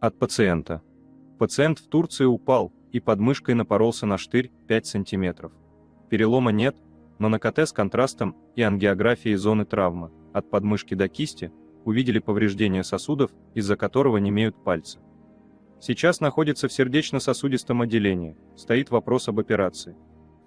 От пациента. Пациент в Турции упал и под мышкой напоролся на штырь 5 см. Перелома нет, но на КТ с контрастом и ангиографией зоны травмы от подмышки до кисти увидели повреждение сосудов, из-за которого немеют пальцы. Сейчас находится в сердечно-сосудистом отделении, стоит вопрос об операции.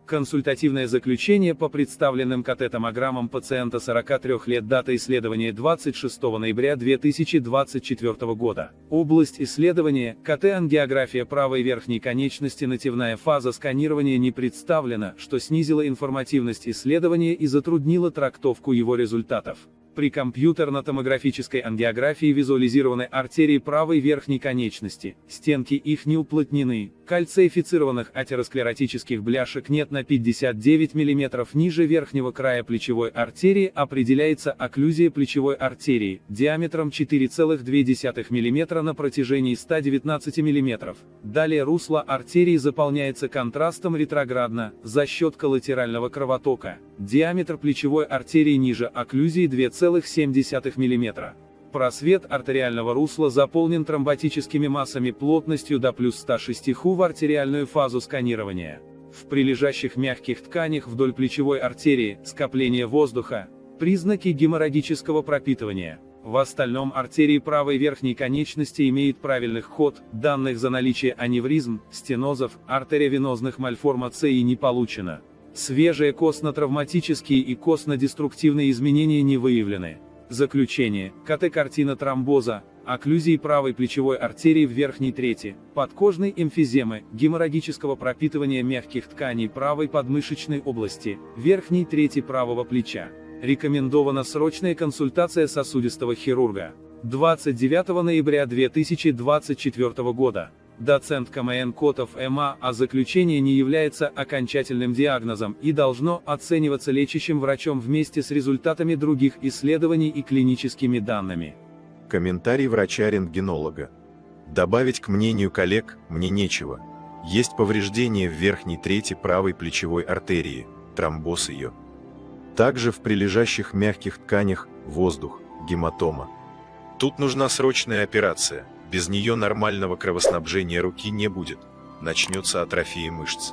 Консультативное заключение по представленным КТ-томограммам пациента 43 лет, дата исследования 26 ноября 2024 года. Область исследования, КТ-ангиография правой верхней конечности, нативная фаза сканирования не представлена, что снизило информативность исследования и затруднило трактовку его результатов. При компьютерно-томографической ангиографии визуализированы артерии правой верхней конечности, стенки их не уплотнены, кальцифицированных атеросклеротических бляшек нет на 59 мм ниже верхнего края плечевой артерии определяется окклюзия плечевой артерии, диаметром 4,2 мм на протяжении 119 мм. Далее русло артерии заполняется контрастом ретроградно, за счет коллатерального кровотока. Диаметр плечевой артерии ниже окклюзии 2,7 мм. Просвет артериального русла заполнен тромботическими массами плотностью до плюс 106 Ху в артериальную фазу сканирования. В прилежащих мягких тканях вдоль плечевой артерии скопление воздуха, признаки геморрагического пропитывания. В остальном артерии правой верхней конечности имеют правильный ход, данных за наличие аневризм, стенозов, артериовенозных мальформаций не получено. Свежие костно-травматические и костно-деструктивные изменения не выявлены. Заключение. КТ-картина тромбоза, окклюзии правой плечевой артерии в верхней трети, подкожной эмфиземы, геморрагического пропитывания мягких тканей правой подмышечной области, верхней трети правого плеча. Рекомендована срочная консультация сосудистого хирурга. 29 ноября 2024 года. Доцент КМН Котов МА, а заключение не является окончательным диагнозом и должно оцениваться лечащим врачом вместе с результатами других исследований и клиническими данными. Комментарий врача-рентгенолога. Добавить к мнению коллег мне нечего. Есть повреждение в верхней трети правой плечевой артерии, тромбоз ее. Также в прилежащих мягких тканях воздух, гематома. Тут нужна срочная операция. Без нее нормального кровоснабжения руки не будет, начнется атрофия мышц.